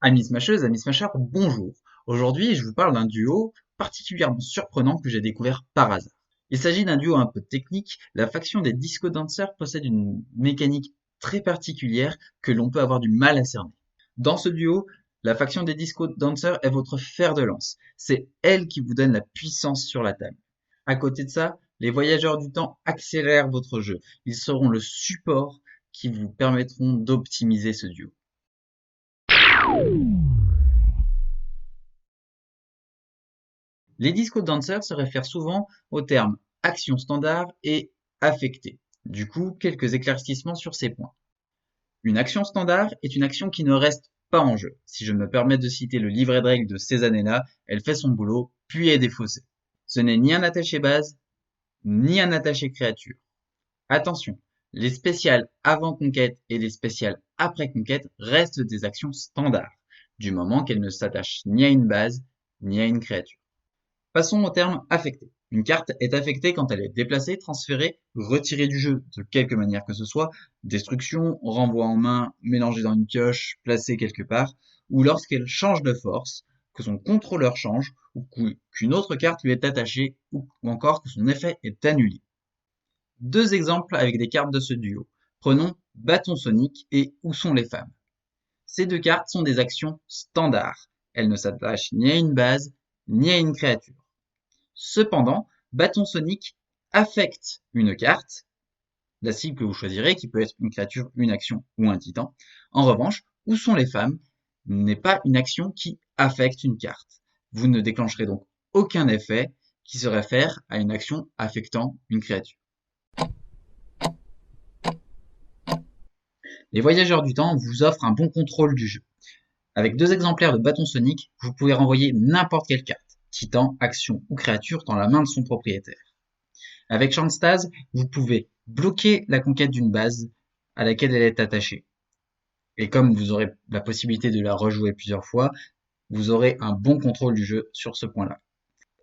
Amis smasheuses, amis smashers, bonjour. Aujourd'hui, je vous parle d'un duo particulièrement surprenant que j'ai découvert par hasard. Il s'agit d'un duo un peu technique. La faction des Disco Dancers possède une mécanique très particulière que l'on peut avoir du mal à cerner. Dans ce duo, la faction des Disco Dancers est votre fer de lance. C'est elle qui vous donne la puissance sur la table. À côté de ça, les voyageurs du temps accélèrent votre jeu. Ils seront le support qui vous permettront d'optimiser ce duo. Les disco dancers se réfèrent souvent aux termes action standard et affectée. Du coup, quelques éclaircissements sur ces points. Une action standard est une action qui ne reste pas en jeu. Si je me permets de citer le livret de règles de ces années-là, elle fait son boulot, puis est défaussée. Ce n'est ni un attaché base, ni un attaché créature. Attention, les spéciales avant conquête et les spéciales après conquête restent des actions standards, du moment qu'elles ne s'attachent ni à une base, ni à une créature. Passons au terme affecté. Une carte est affectée quand elle est déplacée, transférée, retirée du jeu de quelque manière que ce soit, destruction, renvoi en main, mélangée dans une pioche, placée quelque part, ou lorsqu'elle change de force, que son contrôleur change, ou qu'une autre carte lui est attachée, ou encore que son effet est annulé. Deux exemples avec des cartes de ce duo. Prenons Bâton Sonic et Où sont les femmes. Ces deux cartes sont des actions standards. Elles ne s'attachent ni à une base, ni à une créature. Cependant, Bâton Sonic affecte une carte, la cible que vous choisirez, qui peut être une créature, une action ou un titan. En revanche, Où sont les femmes n'est pas une action qui affecte une carte. Vous ne déclencherez donc aucun effet qui se réfère à une action affectant une créature. Les voyageurs du temps vous offrent un bon contrôle du jeu. Avec deux exemplaires de Bâton Sonic, vous pouvez renvoyer n'importe quelle carte, titan, action ou créature, dans la main de son propriétaire. Avec Chantstaz, vous pouvez bloquer la conquête d'une base à laquelle elle est attachée. Et comme vous aurez la possibilité de la rejouer plusieurs fois, vous aurez un bon contrôle du jeu sur ce point-là.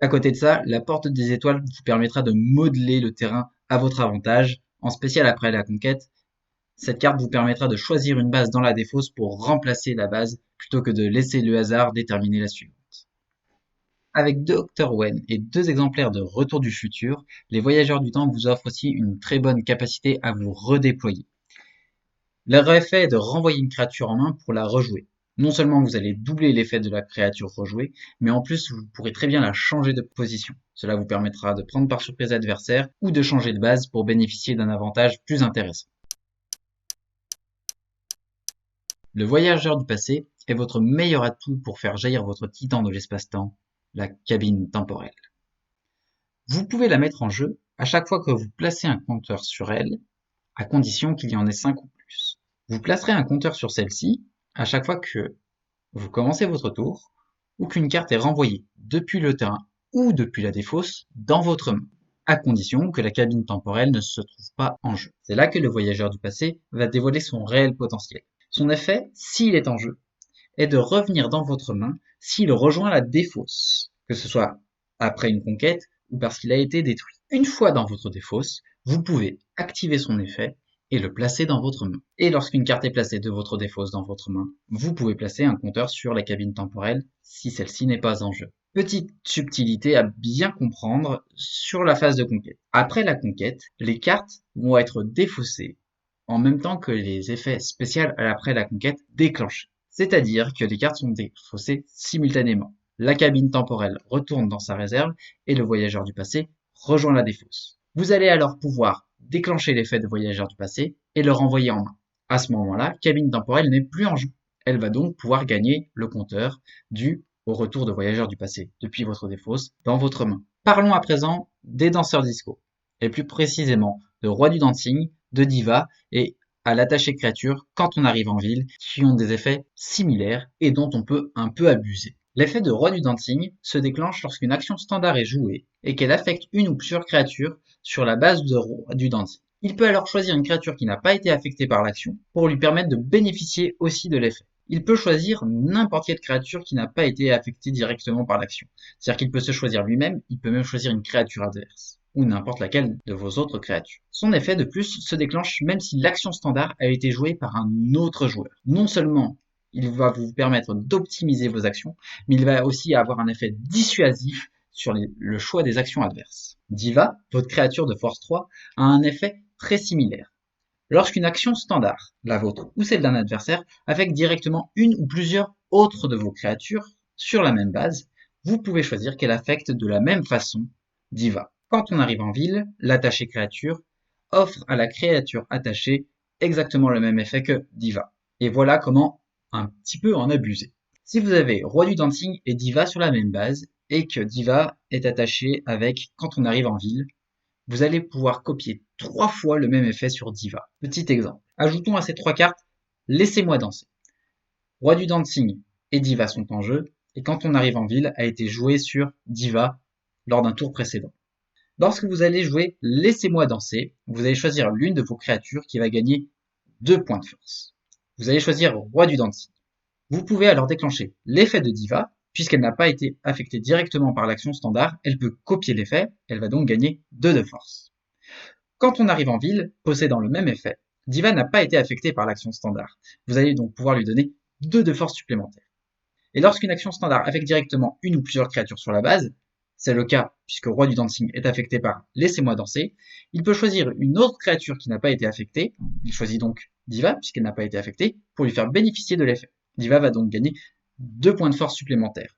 À côté de ça, la porte des étoiles vous permettra de modeler le terrain à votre avantage, en spécial après la conquête. Cette carte vous permettra de choisir une base dans la défausse pour remplacer la base, plutôt que de laisser le hasard déterminer la suivante. Avec Dr. Wen et deux exemplaires de Retour du futur, les voyageurs du temps vous offrent aussi une très bonne capacité à vous redéployer. Leur effet est de renvoyer une créature en main pour la rejouer. Non seulement vous allez doubler l'effet de la créature rejouée, mais en plus vous pourrez très bien la changer de position. Cela vous permettra de prendre par surprise l'adversaire ou de changer de base pour bénéficier d'un avantage plus intéressant. Le voyageur du passé est votre meilleur atout pour faire jaillir votre titan de l'espace-temps, la cabine temporelle. Vous pouvez la mettre en jeu à chaque fois que vous placez un compteur sur elle, à condition qu'il y en ait 5 ou plus. Vous placerez un compteur sur celle-ci à chaque fois que vous commencez votre tour ou qu'une carte est renvoyée depuis le terrain ou depuis la défausse dans votre main, à condition que la cabine temporelle ne se trouve pas en jeu. C'est là que le voyageur du passé va dévoiler son réel potentiel. Son effet, s'il est en jeu, est de revenir dans votre main s'il rejoint la défausse, que ce soit après une conquête ou parce qu'il a été détruit. Une fois dans votre défausse, vous pouvez activer son effet et le placer dans votre main. Et lorsqu'une carte est placée de votre défausse dans votre main, vous pouvez placer un compteur sur la cabine temporelle si celle-ci n'est pas en jeu. Petite subtilité à bien comprendre sur la phase de conquête. Après la conquête, les cartes vont être défaussées en même temps que les effets spéciaux après la conquête déclenchés. C'est-à-dire que les cartes sont défaussées simultanément. La cabine temporelle retourne dans sa réserve et le voyageur du passé rejoint la défausse. Vous allez alors pouvoir déclencher l'effet de voyageur du passé et le renvoyer en main. À ce moment-là, cabine temporelle n'est plus en jeu. Elle va donc pouvoir gagner le compteur dû au retour de voyageur du passé depuis votre défausse dans votre main. Parlons à présent des danseurs disco, et plus précisément de Roi du Dancing, de Diva et à l'attaché créature quand on arrive en ville, qui ont des effets similaires et dont on peut un peu abuser. L'effet de Roi du Dancing se déclenche lorsqu'une action standard est jouée et qu'elle affecte une ou plusieurs créatures sur la base de Roi du Dancing. Il peut alors choisir une créature qui n'a pas été affectée par l'action pour lui permettre de bénéficier aussi de l'effet. Il peut choisir n'importe quelle créature qui n'a pas été affectée directement par l'action. C'est-à-dire qu'il peut se choisir lui-même, il peut même choisir une créature adverse, ou n'importe laquelle de vos autres créatures. Son effet de plus se déclenche même si l'action standard a été jouée par un autre joueur. Non seulement il va vous permettre d'optimiser vos actions, mais il va aussi avoir un effet dissuasif sur le choix des actions adverses. Diva, votre créature de force 3, a un effet très similaire. Lorsqu'une action standard, la vôtre ou celle d'un adversaire, affecte directement une ou plusieurs autres de vos créatures sur la même base, vous pouvez choisir qu'elle affecte de la même façon Diva. Quand on arrive en ville, l'attaché créature offre à la créature attachée exactement le même effet que Diva. Et voilà comment un petit peu en abuser. Si vous avez Roi du Dancing et Diva sur la même base, et que Diva est attaché avec Quand on arrive en ville, vous allez pouvoir copier 3 fois le même effet sur Diva. Petit exemple. Ajoutons à ces 3 cartes Laissez-moi danser. Roi du Dancing et Diva sont en jeu, et Quand on arrive en ville a été joué sur Diva lors d'un tour précédent. Lorsque vous allez jouer Laissez-moi danser, vous allez choisir l'une de vos créatures qui va gagner 2 points de force. Vous allez choisir Roi du Dancing. Vous pouvez alors déclencher l'effet de Diva, puisqu'elle n'a pas été affectée directement par l'action standard, elle peut copier l'effet, elle va donc gagner 2 de force. Quand on arrive en ville, possédant le même effet, Diva n'a pas été affectée par l'action standard. Vous allez donc pouvoir lui donner 2 de force supplémentaires. Et lorsqu'une action standard affecte directement une ou plusieurs créatures sur la base, c'est le cas puisque Roi du Dancing est affecté par Laissez-moi danser, il peut choisir une autre créature qui n'a pas été affectée, il choisit donc Diva puisqu'elle n'a pas été affectée, pour lui faire bénéficier de l'effet. Diva va donc gagner 2 points de force supplémentaires.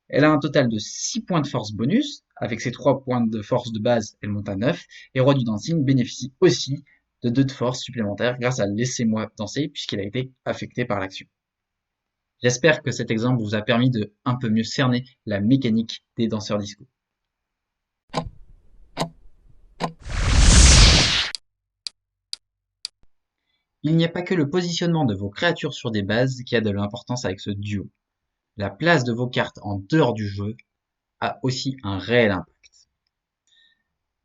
Elle a un total de 6 points de force bonus, avec ses 3 points de force de base, elle monte à 9, et Roi du Dancing bénéficie aussi de 2 de force supplémentaires grâce à Laissez-moi danser puisqu'il a été affecté par l'action. J'espère que cet exemple vous a permis de un peu mieux cerner la mécanique des danseurs disco. Il n'y a pas que le positionnement de vos créatures sur des bases qui a de l'importance avec ce duo. La place de vos cartes en dehors du jeu a aussi un réel impact.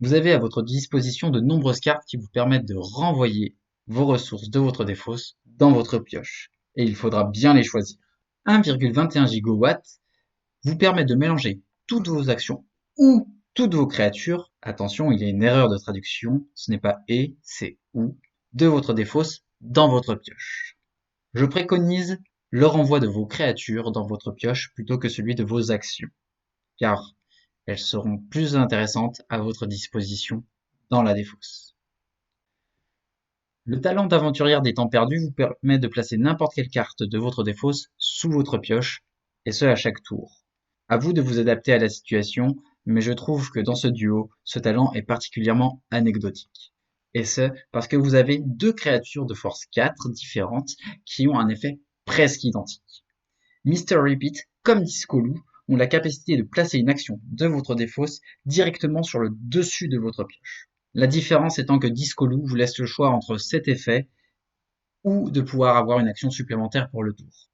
Vous avez à votre disposition de nombreuses cartes qui vous permettent de renvoyer vos ressources de votre défausse dans votre pioche, et il faudra bien les choisir. 1,21 gigawatts vous permet de mélanger toutes vos actions ou toutes vos créatures. Attention, il y a une erreur de traduction, ce n'est pas et, c'est ou, de votre défausse dans votre pioche. Je préconise le renvoi de vos créatures dans votre pioche plutôt que celui de vos actions, car elles seront plus intéressantes à votre disposition dans la défausse. Le talent d'aventurière des temps perdus vous permet de placer n'importe quelle carte de votre défausse sous votre pioche, et ce à chaque tour. À vous de vous adapter à la situation, mais je trouve que dans ce duo, ce talent est particulièrement anecdotique. Et ce, parce que vous avez 2 créatures de force 4 différentes qui ont un effet presque identique. Mr. Repeat, comme Discolou, ont la capacité de placer une action de votre défausse directement sur le dessus de votre pioche. La différence étant que Discolou vous laisse le choix entre cet effet ou de pouvoir avoir une action supplémentaire pour le tour.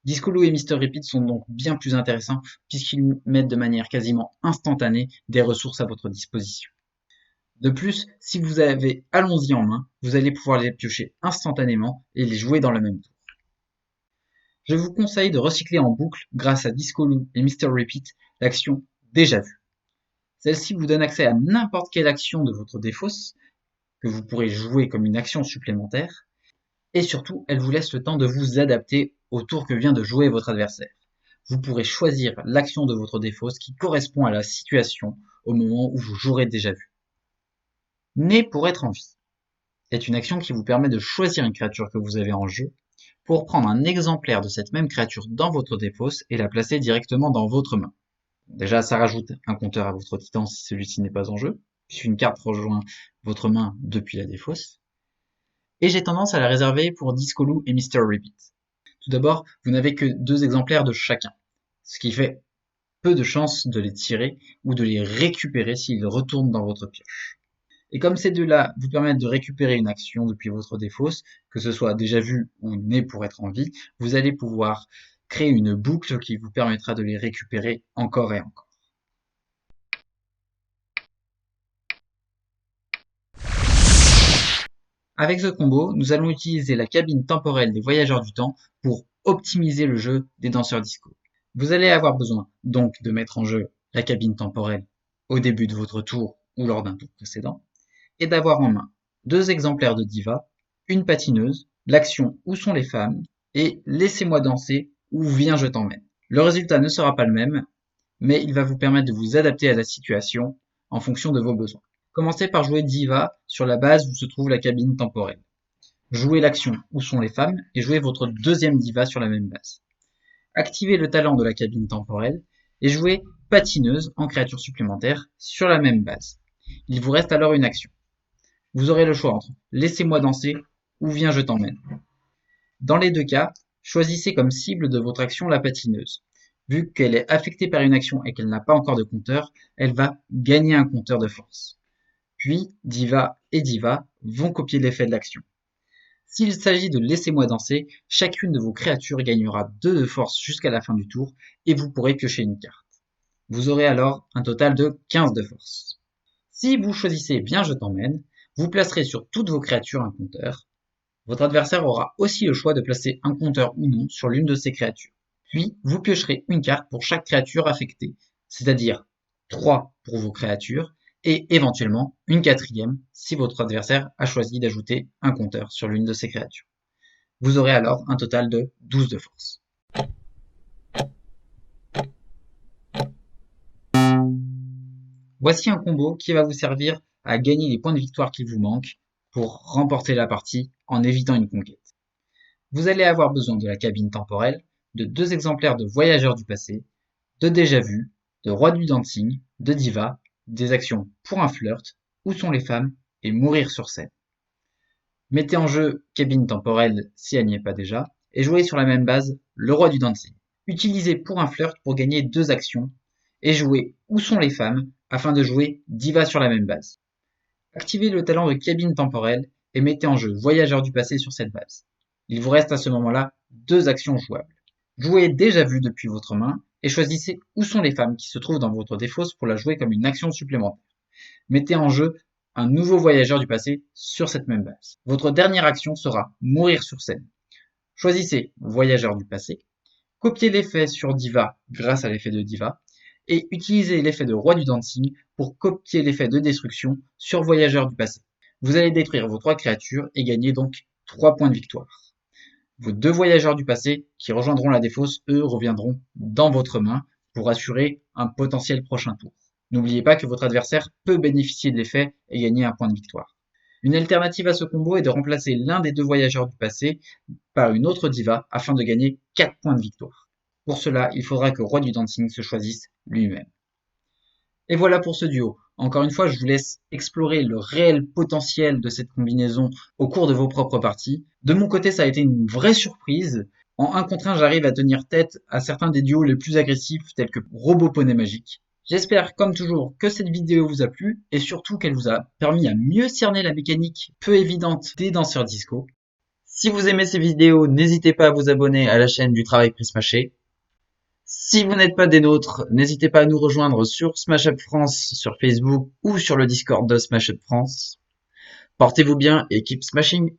Discolou et Mr. Repeat sont donc bien plus intéressants puisqu'ils mettent de manière quasiment instantanée des ressources à votre disposition. De plus, si vous avez Allons-y en main, vous allez pouvoir les piocher instantanément et les jouer dans le même tour. Je vous conseille de recycler en boucle, grâce à Discolou et Mr. Repeat, l'action Déjà vue. Celle-ci vous donne accès à n'importe quelle action de votre défausse, que vous pourrez jouer comme une action supplémentaire, et surtout, elle vous laisse le temps de vous adapter au tour que vient de jouer votre adversaire. Vous pourrez choisir l'action de votre défausse qui correspond à la situation au moment où vous jouerez Déjà vu. Né pour être en vie est une action qui vous permet de choisir une créature que vous avez en jeu pour prendre un exemplaire de cette même créature dans votre défausse et la placer directement dans votre main. Déjà, ça rajoute un compteur à votre titan si celui-ci n'est pas en jeu, puisqu'une carte rejoint votre main depuis la défausse. Et j'ai tendance à la réserver pour Discolou et Mr. Repeat. Tout d'abord, vous n'avez que 2 exemplaires de chacun, ce qui fait peu de chances de les tirer ou de les récupérer s'ils retournent dans votre pioche. Et comme ces deux-là vous permettent de récupérer une action depuis votre défausse, que ce soit déjà vu ou né pour être en vie, vous allez pouvoir créer une boucle qui vous permettra de les récupérer encore et encore. Avec ce combo, nous allons utiliser la cabine temporelle des voyageurs du temps pour optimiser le jeu des danseurs disco. Vous allez avoir besoin donc de mettre en jeu la cabine temporelle au début de votre tour ou lors d'un tour précédent, et d'avoir en main 2 exemplaires de Diva, une patineuse, l'action Où sont les femmes, et laissez-moi danser ou viens je t'emmène. Le résultat ne sera pas le même, mais il va vous permettre de vous adapter à la situation en fonction de vos besoins. Commencez par jouer Diva sur la base où se trouve la cabine temporelle. Jouez l'action Où sont les femmes et jouez votre deuxième Diva sur la même base. Activez le talent de la cabine temporelle et jouez Patineuse en créature supplémentaire sur la même base. Il vous reste alors une action. Vous aurez le choix entre Laissez-moi danser ou Viens je t'emmène. Dans les deux cas, choisissez comme cible de votre action la patineuse. Vu qu'elle est affectée par une action et qu'elle n'a pas encore de compteur, elle va gagner un compteur de force. Puis, Diva et Diva vont copier l'effet de l'action. S'il s'agit de Laissez-moi danser, chacune de vos créatures gagnera 2 de force jusqu'à la fin du tour et vous pourrez piocher une carte. Vous aurez alors un total de 15 de force. Si vous choisissez Viens je t'emmène, vous placerez sur toutes vos créatures un compteur. Votre adversaire aura aussi le choix de placer un compteur ou non sur l'une de ses créatures. Puis, vous piocherez une carte pour chaque créature affectée, c'est-à-dire 3 pour vos créatures, et éventuellement une quatrième si votre adversaire a choisi d'ajouter un compteur sur l'une de ses créatures. Vous aurez alors un total de 12 de force. Voici un combo qui va vous servir à gagner les points de victoire qu'il vous manque pour remporter la partie en évitant une conquête. Vous allez avoir besoin de la cabine temporelle, de 2 exemplaires de Voyageurs du passé, de Déjà Vu, de Roi du dancing, de Diva, des actions Pour un flirt, Où sont les femmes et Mourir sur scène. Mettez en jeu cabine temporelle si elle n'y est pas déjà, et jouez sur la même base le Roi du dancing. Utilisez Pour un flirt pour gagner 2 actions, et jouez Où sont les femmes afin de jouer Diva sur la même base. Activez le talent de cabine temporelle et mettez en jeu Voyageurs du passé sur cette base. Il vous reste à ce moment-là 2 actions jouables. Jouez Déjà Vu depuis votre main et choisissez Où sont les femmes qui se trouvent dans votre défausse pour la jouer comme une action supplémentaire. Mettez en jeu un nouveau Voyageur du passé sur cette même base. Votre dernière action sera Mourir sur scène. Choisissez Voyageur du passé, copiez l'effet sur Diva grâce à l'effet de Diva, et utilisez l'effet de Roi du dancing pour copier l'effet de destruction sur Voyageur du passé. Vous allez détruire vos 3 créatures et gagner donc 3 points de victoire. Vos 2 Voyageurs du passé qui rejoindront la défausse, eux, reviendront dans votre main pour assurer un potentiel prochain tour. N'oubliez pas que votre adversaire peut bénéficier de l'effet et gagner un point de victoire. Une alternative à ce combo est de remplacer l'un des 2 Voyageurs du passé par une autre Diva afin de gagner 4 points de victoire. Pour cela, il faudra que Roi du dancing se choisisse lui-même. Et voilà pour ce duo. Encore une fois, je vous laisse explorer le réel potentiel de cette combinaison au cours de vos propres parties. De mon côté, ça a été une vraie surprise. En 1 contre 1, j'arrive à tenir tête à certains des duos les plus agressifs, tels que Robot Poney Magique. J'espère, comme toujours, que cette vidéo vous a plu, et surtout qu'elle vous a permis à mieux cerner la mécanique peu évidente des danseurs disco. Si vous aimez ces vidéos, n'hésitez pas à vous abonner à la chaîne du Travail Prismaché. Si vous n'êtes pas des nôtres, n'hésitez pas à nous rejoindre sur Smash Up France, sur Facebook ou sur le Discord de Smash Up France. Portez-vous bien et keep smashing!